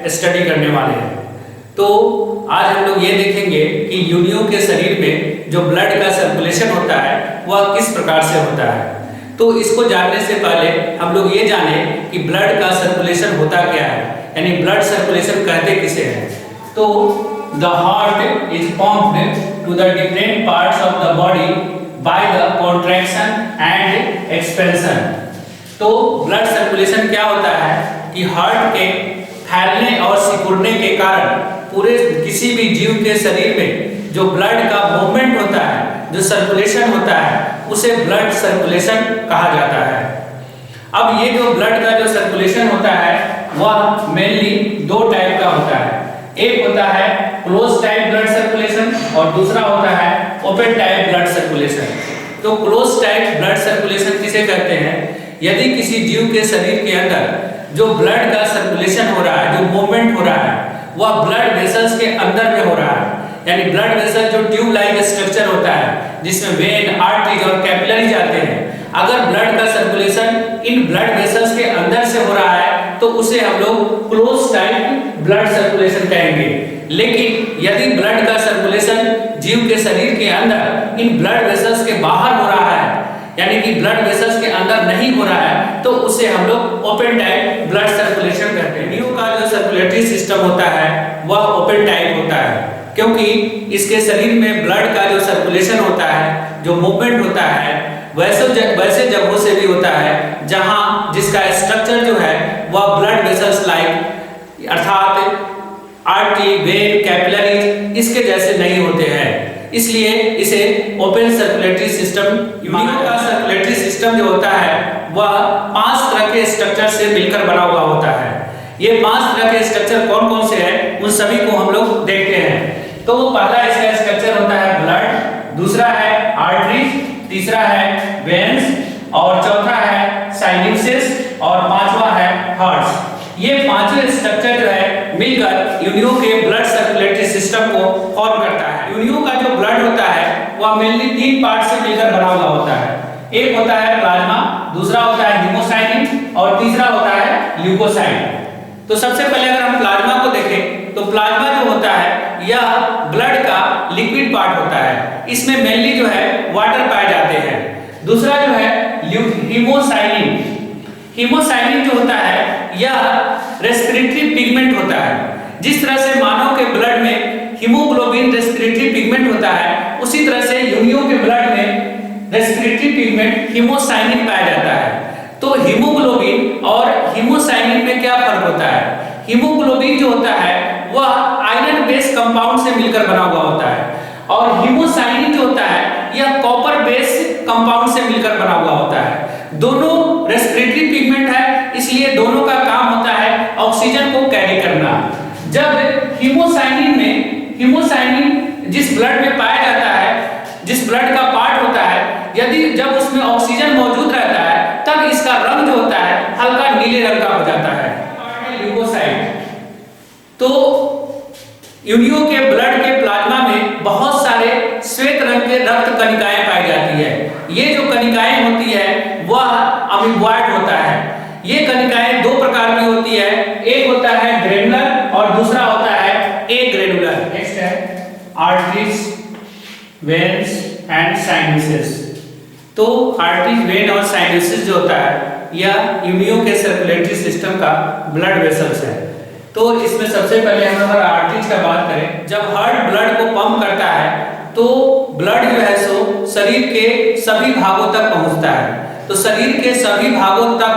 Study करने वाले हैं। तो आज हम लोग ये देखेंगे कि यूनियो के शरीर में जो ब्लड का सर्कुलेशन होता है वह किस प्रकार से होता है। तो इसको जानने से पहले हम लोग ये जाने कि ब्लड का सर्कुलेशन होता क्या है, यानी ब्लड सर्कुलेशन कहते किसे हैं। तो the heart is pumped to the different parts of the body by the contraction and expansion. तो ब्लड सर्कुलेशन क्या होता है कि हार्ट के फैलने और सिकुड़ने के कारण पूरे किसी भी जीव के शरीर में जो ब्लड का मूवमेंट होता है, जो सर्कुलेशन होता है, उसे ब्लड सर्कुलेशन कहा जाता है। अब ये जो ब्लड का जो सर्कुलेशन होता है वह मेनली दो टाइप का होता है। एक होता है क्लोज टाइप ब्लड सर्कुलेशन और दूसरा होता है ओपन टाइप ब्लड सर्कुलेशन। तो क्लोज टाइप ब्लड सर्कुलेशन किसे कहते हैं? यदि किसी जीव के शरीर के अंदर जो ब्लड का सर्कुलेशन हो रहा है, जो मूवमेंट हो रहा है, वह ब्लड वेसल्स के अंदर में हो रहा है, यानी ब्लड वेसल जो ट्यूब लाइक स्ट्रक्चर होता है जिसमें वेन, आर्टरीज और कैपिलरीज आते हैं, अगर ब्लड का सर्कुलेशन इन ब्लड वेसल्स के अंदर से हो रहा है तो उसे हम लोग क्लोज टाइप ब्लड सर्कुलेशन कहेंगे। लेकिन यदि ब्लड का सर्कुलेशन जीव के शरीर के अंदर इन ब्लड वेसल्स के बाहर हो रहा है, यानी कि ब्लड वेसल्स के अंदर नहीं हो रहा है, तो उसे हम लोग ओपन टाइप ब्लड सर्कुलेशन कहते हैं। यूनियो का जो सर्कुलेटरी सिस्टम होता है वह ओपन टाइप होता है, क्योंकि इसके शरीर में ब्लड का जो सर्कुलेशन होता है, जो मूवमेंट होता है, वैसे जगहों से भी होता है जहां जिसका स्ट्रक्चर जो है वह ब्लड वेसल्स लाइक अर्थात आर्टरी, वेन, कैपिलरीज इसके जैसे नहीं होते हैं, इसलिए इसे ओपन सर्कुलेटरी सिस्टम। यूनियो का सर्कुलेटरी सिस्टम जो होता है वह 5 तरह के स्ट्रक्चर से मिलकर बना हुआ होता है। ये 5 तरह के स्ट्रक्चर कौन कौन से हैं उन सभी को हम लोग देखते हैं। तो पहला इसका स्ट्रक्चर होता है ब्लड, दूसरा है आर्टरीज, तीसरा है वेन्स और चौथा है साइनसेस और पांचवा है हार्ट्स। ये पांचों स्ट्रक्चर जो है मिलकर यूनियो के ब्लड सर्कुलेटरी सिस्टम को फॉर्म करता है। यूनियो का जो ब्लड होता है वह मेनली 3 पार्ट से मिलकर बना हुआ होता है। एक होता है प्लाज्मा, दूसरा होता है हीमोसाइनिन और तीसरा होता है ल्यूकोसाइट। तो सबसे पहले अगर हम प्लाज्मा को देखें तो प्लाज्मा जो होता है यह ब्लड का लिक्विड पार्ट होता है, इसमें मेनली जो है वाटर पाए जाते हैं। दूसरा जो है हीमोसाइनिन। हीमोसाइनिन जो होता है यह रेस्पिरेटरी पिगमेंट होता है। जिस तरह से मानव के ब्लड में हीमोग्लोबिन रेस्पिरेटरी पिगमेंट होता है, उसी तरह से यूनियो के ब्लड में रेस्पिरेटरी पिगमेंट हीमोसाइनिन पाया जाता है। तो हीमोग्लोबिन और हीमोसाइनिन में क्या फर्क होता है? हीमोग्लोबिन जो होता है वह आयरन बेस कंपाउंड से मिलकर बना हुआ होता है और हीमोसाइनिन जो होता है यह कॉपर बेस कंपाउंड से मिलकर बना हुआ होता है। दोनों रेस्पिरेटरी पिगमेंट है, इसलिए दोनों का काम होता है ऑक्सीजन को कैरी करना। जब हीमोसाइनिन जिस ब्लड में पाया जाता है, जिस ब्लड का पार्ट होता है, यदि जब उसमें ऑक्सीजन मौजूद रहता है तब इसका रंग जो होता है हल्का नीले रंग का हो जाता है, ल्यूकोसाइट। तो यूनियो के ब्लड के प्लाज्मा में बहुत सारे श्वेत रंग के रक्त कणिकाएं पाई जाती है। ये जो कणिकाएं होती है वह अमीबॉइड होता है। ये कणिकाएं 2 प्रकार की होती है, एक होता है ग्रेनुलर और दूसरा होता है एग्रेनुलर। नेक्स्ट है आर्टरीज, वेन्स एंड साइनसेस। तो आर्टरीज, वेन और साइनसेस जो होता है यह यूनियो के सर्कुलेटरी सिस्टम का ब्लड वेसल्स है। तो इसमें सबसे पहले हम अगर आर्टरीज का बात करें, जब हार्ट ब्लड को पंप करता है तो ब्लड जो है सो शरीर के सभी भागों तक पहुंचता है। तो शरीर के सभी भागों तक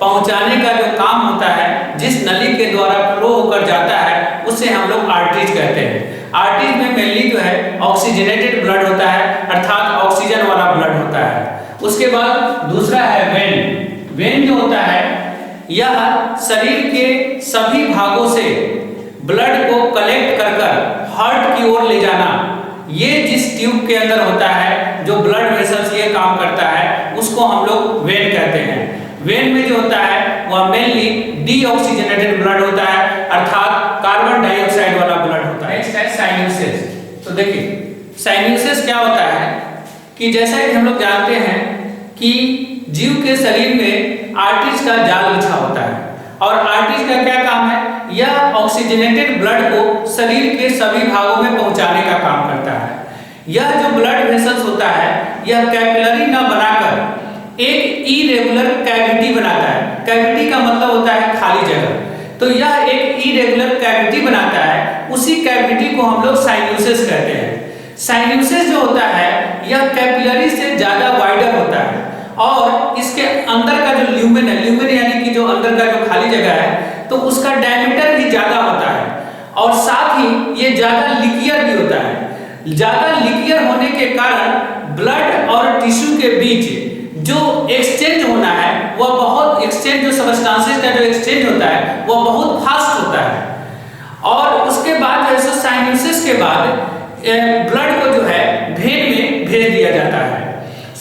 पहुंचाने का जो काम होता है, जिस नली के द्वारा फ्लो होकर जाता है, उसे हम लोग आर्टरीज कहते हैं। आर्टरीज में मेनली जो है ऑक्सीजनेटेड ब्लड होता है, अर्थात ऑक्सीजन वाला ब्लड होता है। उसके बाद दूसरा है वेन। वेन जो होता है यह शरीर के सभी भागों से ब्लड को कलेक्ट कर हार्ट की ओर ले जाना। ये जिस ट्यूब के अंदर होता है, जो ब्लड वेसल्स ये काम करता है, उसको हम लोग वेन कहते हैं। वेन में जो होता है वह मेनली डीऑक्सीजनेटेड ब्लड होता है, अर्थात कार्बन डाइऑक्साइड वाला ब्लड होता है। नेक्स्ट है साइनसेस। तो देखिए साइनसेस क्या होता है कि जैसा कि हम लोग जानते हैं कि जीव के शरीर में आर्टरीज का जाल बिछा होता है और आर्टरीज का क्या काम है, यह ऑक्सीजनेटेड ब्लड को शरीर के सभी भागों में पहुंचाने का काम करता है। यह जो ब्लड वेसल्स होता है यह कैपिलरी न बनाकर एक इरेगुलर कैविटी बनाता है। कैविटी का मतलब होता है खाली जगह। तो यह एक इरेगुलर कैविटी बनाता है, उसी कैविटी को हम लोग साइनोसिस कहते हैं। साइनोसिस जो होता है यह कैपिलरी से ज्यादा वाइडर होता है और इसके अंदर का जो ल्यूमेन है, ल्यूमेन यानी कि जो अंदर का जो खाली जगह है, तो उसका डायमीटर भी ज्यादा होता है और साथ ही ये ज्यादा लिकियर भी होता है। ज्यादा लिकियर होने के कारण ब्लड और टिश्यू के बीच जो एक्सचेंज होना है वह बहुत एक्सचेंज जो सबस्टेंसेस का जो एक्सचेंज होता है वह बहुत फास्ट होता है। और उसके बाद जो है साइनोसिस के बाद ब्लड को जो है वेन में भेज दिया जाता है।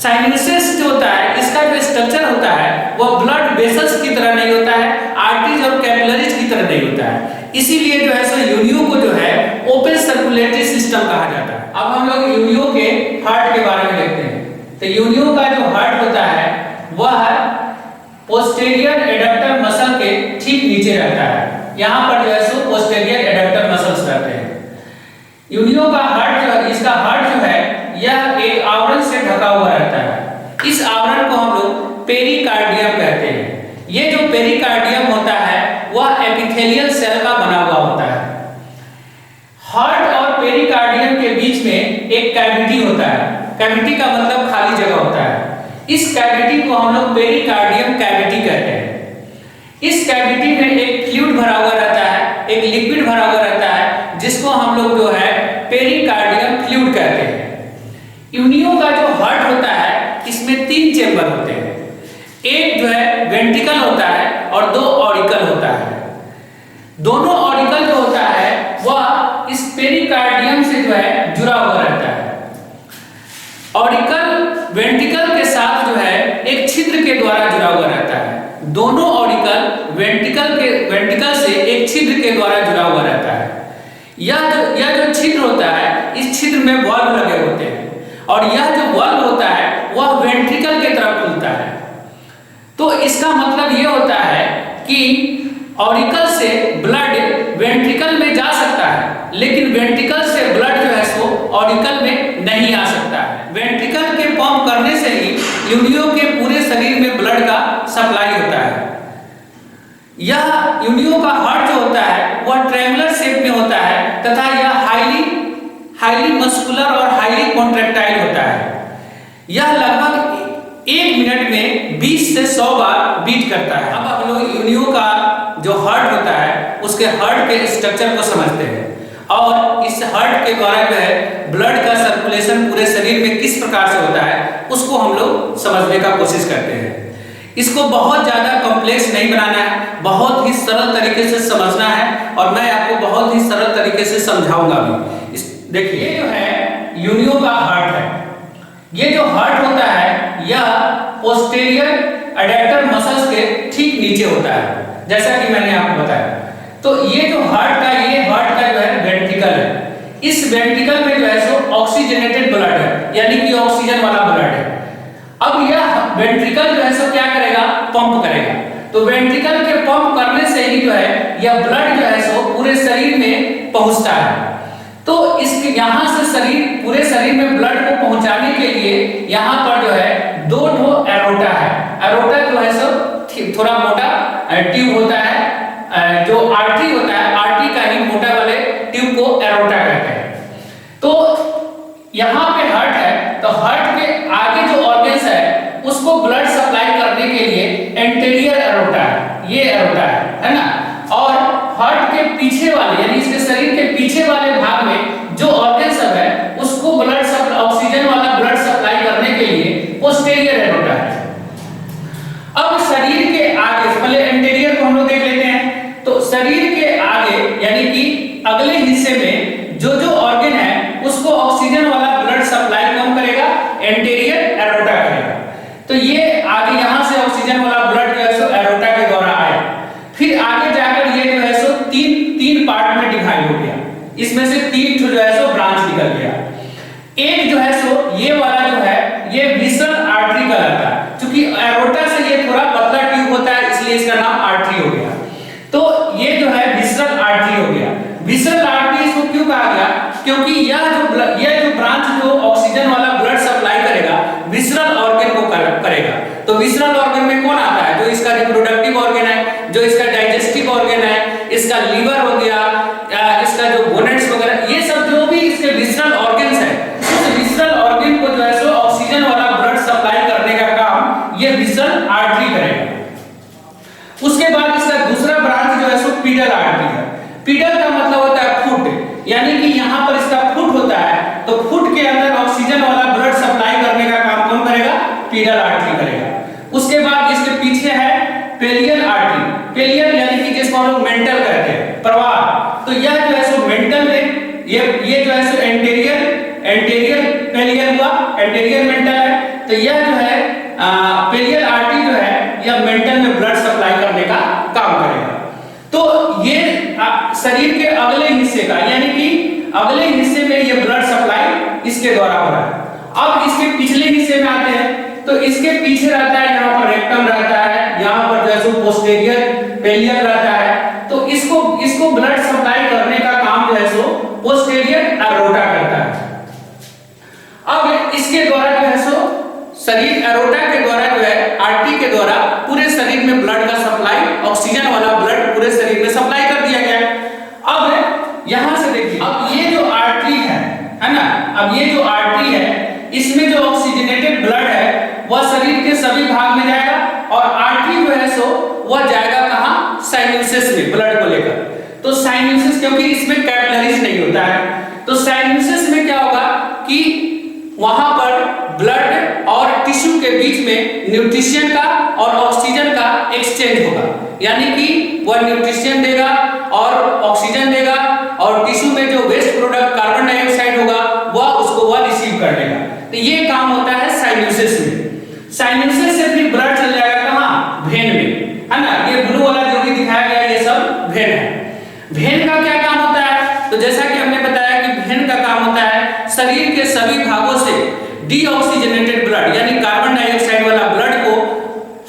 साइनोसिस जो होता है इसका जो स्ट्रक्चर होता है वह ब्लड वेसल्स की तरह नहीं होता है, आर्टरीज और कैपिलरीज की तरह नहीं होता है। इसीलिए जो है सो यूनियो को जो है ओपन सर्कुलेटरी सिस्टम कहा जाता है। अब हम लोग यूनियो के हार्ट के बारे में देखते हैं। तो यूनियो का जो हार्ट होता है वह पोस्टीरियर एडक्टर मसल के ठीक नीचे रहता है। यहाँ पर जो है सो पोस्टीरियर एडक्टर मसल्स रहते हैं। यूनियो का हार्ट जो है, इसका हार्ट जो है यह एक आवरण से ढका हुआ रहता है। इस आवरण को हम लोग पेरिकार्डियम कहते हैं। ये जो पेरिकार्डियम होता है वह एपिथेलियल सेल का बना हुआ होता है। हार्ट और पेरिकार्डियम के बीच में एक कैविटी होता है। कैविटी का मतलब खाली जगह होता है। इस कैविटी को हम लोग पेरिकार्डियम कैविटी कहते हैं। इस कैविटी में एक फ्लूइड भरा हुआ रहता है, एक लिक्विड भरा हुआ रहता है, जिसको हम लोग जो है पेरिकार्डियम फ्लूइड कहते हैं। यूनियो का जो हार्ट होता है इसमें 3 चेंबर होते हैं। एक जो है वेंट्रिकल होता है और 2 ऑरिकल होता है। दोनों ऑरिकल जो होता है वह इस पेरिकार्डियम से जो है जुड़ा हुआ रहता है। ऑरिकल वेंट्रिकल के साथ जो है एक छिद्र के द्वारा जुड़ा हुआ रहता है। दोनों ऑरिकल वेंट्रिकल से एक छिद्र के द्वारा जुड़ा हुआ रहता है। यह जो छिद्र होता है इस छिद्र में वाल्व लगे होते हैं और यह जो वाल्व होता है वह वेंट्रिकल की तरफ खुलता है। तो इसका मतलब यह होता है कि ऑरिकल से ब्लड वेंट्रिकल में जा सकता है, लेकिन वेंट्रिकल से ब्लड जो है सो ऑरिकल में नहीं आ सकता है। वेंट्रिकल के पंप करने से ही यूनियो के पूरे शरीर में ब्लड का सप्लाई होता है। यह यूनियो का हार्ट जो होता है वह ट्रायंगुलर शेप में होता है तथा यह हाईली मस्कुलर और हाईली कॉन्ट्रैक्टाइल होता है। यह लगभग 1 मिनट में 20 से 100 बार बीट करता है। अब हम लोग यूनियो का जो हार्ट होता है उसके हार्ट के स्ट्रक्चर को समझते हैं और इस हार्ट के द्वारा जो है ब्लड का सर्कुलेशन पूरे शरीर में किस प्रकार से होता है उसको हम लोग समझने का कोशिश करते हैं। इसको बहुत ज्यादा कॉम्प्लेक्स नहीं बनाना है, बहुत ही सरल तरीके से समझना है और मैं आपको बहुत ही सरल तरीके से समझाऊंगा भी। देखिए ये जो है यूनियो का हार्ट है। ये जो हार्ट होता है यह पोस्टीरियर एडक्टर मसल्स के ठीक नीचे होता है, जैसा कि मैंने आपको बताया। तो ये जो हार्ट का जो है वेंट्रिकल है। इस वेंट्रिकल में जो है सो ऑक्सीजनेटेड ब्लड है, यानी कि ऑक्सीजन वाला ब्लड है। अब यह वेंट्रिकल जो है सो क्या करेगा, पंप करेगा। तो वेंट्रिकल के पंप करने से ही जो है यह ब्लड जो है सो पूरे शरीर में पहुंचता है। तो इसके यहाँ से पूरे शरीर में ब्लड को पहुंचाने के लिए यहाँ पर जो है 2 एरोटा है। एरोटा जो है सो थोड़ा मोटा ट्यूब होता है, जो आर्टरी होता है, आर्टरी का ही मोटा वाले ट्यूब को एरोटा कहते हैं। तो यहाँ पे हार्ट है, तो हार्ट के आगे जो ऑर्गन्स है उसको ब्लड सप्लाई करने के लिए एंटीरियर एरोटा है, ये एरोटा है ना। और हार्ट के पीछे वाले यानी इसके शरीर के पीछे वाले भाग में जो ऑर्गन सब है उसको ब्लड ऑक्सीजन वाला ब्लड सप्लाई करने के लिए पोस्टीरियर एरोटा है। अब शरीर के आगे, पहले एंटीरियर को हम लोग देख लेते हैं। तो शरीर के आगे यानी कि अगले हिस्से में जो ऑर्गन है उसको ऑक्सीजन वाला ब्लड सप्लाई कौन करेगा, एंटीरियर एरोटा करेगा। तो ये आगे यहाँ से ऑक्सीजन वाला ब्लड जो है सो एरोटा के द्वारा आया, फिर आगे जाकर ये जो है सो तीन पार्ट में डिवाइड हो गया। इसमें से 3 जो है सो ब्रांच निकल गया। एक जो है सो ये वाला जो है ये विसरल आर्टरी कहलाता है। क्योंकि एरोटा से ये थोड़ा पतला ट्यूब होता है इसलिए इसका नाम आर्टरी हो गया। तो ये जो है विसरल क्योंकि यह जो ब्रांच जो ऑक्सीजन वाला ब्लड सप्लाई करेगा विसरल ऑर्गन को करेगा। तो विसरल ऑर्गन में कौन आता है? जो इसका रिप्रोडक्टिव ऑर्गन है, जो इसका डाइजेस्टिव ऑर्गन है, इसका लीवर हो गया, इसका जो गोनेट्स वगैरह, ये सब जो भी इसके विसरल ऑर्गन्स है, उस विसरल ऑर्गन को जो है सो ऑक्सीजन वाला ब्लड सप्लाई करने का काम ये विसरल आर्टरी करेगा। उसके बाद इसका दूसरा ब्रांच जो है सो पीडल आर्टरी है। पीडल का मतलब होता है फुट, यानी कि यहाँ पर इसका फुट होता है, तो फुट के अंदर ऑक्सीजन वाला ब्लड सप्लाई करने का काम कौन करेगा? पीडल आर्टरी करेगा। उसके बाद इसके पीछे है पेलियल आर्टरी। पेलियल यानी कि जिसको हम लोग मेंटल कहते हैं, प्रवाह। तो यह जो है सो मेंटल में ये जो है सो एंटेरियर पेलियल हुआ, एंटेरियर मेंटल है। तो यह जो है पेलियल आर्टरी जो है यह मेंटल में ब्लड सप्लाई करने का काम करेगा। तो ये शरीर के अगले हिस्से का, यानी कि अगले हिस्से में ये ब्लड सप्लाई इसके द्वारा हो रहा है। अब इसके पिछले हिस्से में आते हैं, तो इसके पीछे रहता है, यहाँ पर रेक्टम रहता है, यहाँ पर जो है सो पोस्टीरियर पेलियल रहता है। तो इसको ब्लड सप्लाई करने का काम जो है सो पोस्टीरियर एरोटा करता है। अब इसके द्वारा जो है सो शरीर एरोटा के द्वारा जो है आर्टरी के द्वारा पूरे शरीर में ब्लड का सप्लाई, ऑक्सीजन वाला ब्लड पूरे शरीर में सप्लाई कर दिया गया। अब यहां से देखिए, अब ये जो आर्टरी है ना, अब ये जो आर्टरी है इसमें जो ऑक्सीजनेटेड ब्लड है वह शरीर के सभी भाग में जाएगा, और आर्टरी जो है सो वह जाएगा कहां? साइनसेस में ब्लड को लेकर। तो साइनसेस, क्योंकि इसमें कैपिलरीज नहीं होता है, तो साइनसेस में क्या होगा कि वहां पर ब्लड और टिश्यू के बीच में न्यूट्रिशन का और ऑक्सीजन का एक्सचेंज होगा, यानी कि वह न्यूट्रिशन देगा और ऑक्सीजन देगा, और टिश्यू में जो वेस्ट प्रोडक्ट कार्बन डाइऑक्साइड होगा वह रिसीव कर लेगा। तो ये काम होता है साइनसेस में। साइनसेस से फिर ब्लड चल जाएगा कहां? वेन में, है ना। ये ब्लू वाला जो भी दिखाया गया ये सब वेन है। वेन का क्या काम होता है? तो जैसा कि हमने बताया कि वेन का काम होता है शरीर के सभी भागों से डीऑक्सीजनेटेड ब्लड, यानी कार्बन डाइऑक्साइड वाला ब्लड को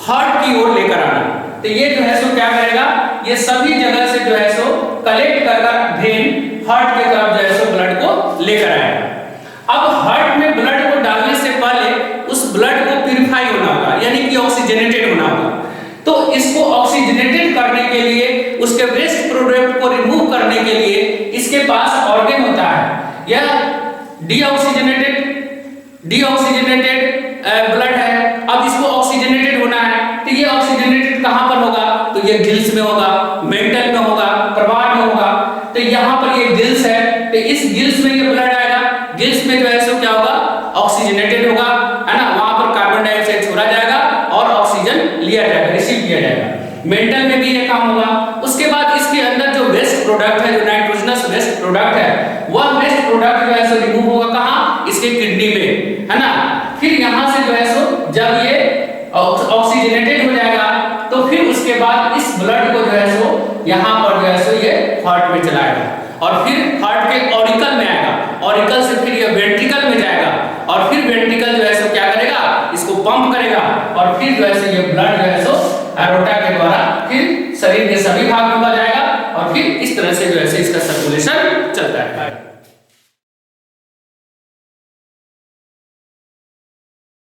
हार्ट की ओर लेकर आना। तो ये जो है सो क्या करेगा? ये सभी जगह से जो है सो कलेक्ट कर वेन हार्ट के तरफ जो है सो ब्लड को लेकर आएगा। अब हार्ट में ब्लड को डालने से पहले उस ब्लड को प्यूरिफाई होना होगा, यानी कि ऑक्सीजनेटेड होना होगा। तो इसको ऑक्सीजनेटेड करने के लिए, उसके वेस्ट प्रोडक्ट को रिमूव करने के लिए इसके पास ऑर्गन होता है। यह डीऑक्सीजनेटेड ब्लड है। अब इसको ऑक्सीजनेटेड होना है, तो ये ऑक्सीजनेटेड कहां पर होगा? तो ये गिल्स में होगा, मेंटल में होगा, प्रवाह में होगा। तो यहाँ पर ये गिल्स है, तो इस गिल्स में ये ब्लड आएगा। गिल्स में जो है सो क्या होगा? ऑक्सीजनेटेड होगा, है ना। वहां पर कार्बन डाइऑक्साइड छोड़ा जाएगा और ऑक्सीजन लिया जाएगा, रिसीव किया जाएगा। मेंटल में भी ये काम होगा। उसके बाद इसके अंदर जो वेस्ट प्रोडक्ट है, जो नाइट्रोजनस वेस्ट प्रोडक्ट है, वह वेस्ट प्रोडक्ट जो है सो रिमूव होगा कहां? इसके किडनी में, है ना। फिर यहां से जो है सो जब ये ऑक्सीजनेटेड हो जाएगा तो फिर उसके बाद इस ब्लड को जो है सो यहां पर जो है सो ये हार्ट में चलाएगा, और फिर हार्ट के ऑरिकल में आएगा, ऑरिकल से फिर ये वेंट्रिकल में जाएगा, और फिर वेंट्रिकल जो है सो क्या करेगा? इसको पंप करेगा, और फिर जो है सो ये ब्लड जो है सो एरोटा के द्वारा फिर शरीर के सभी भाग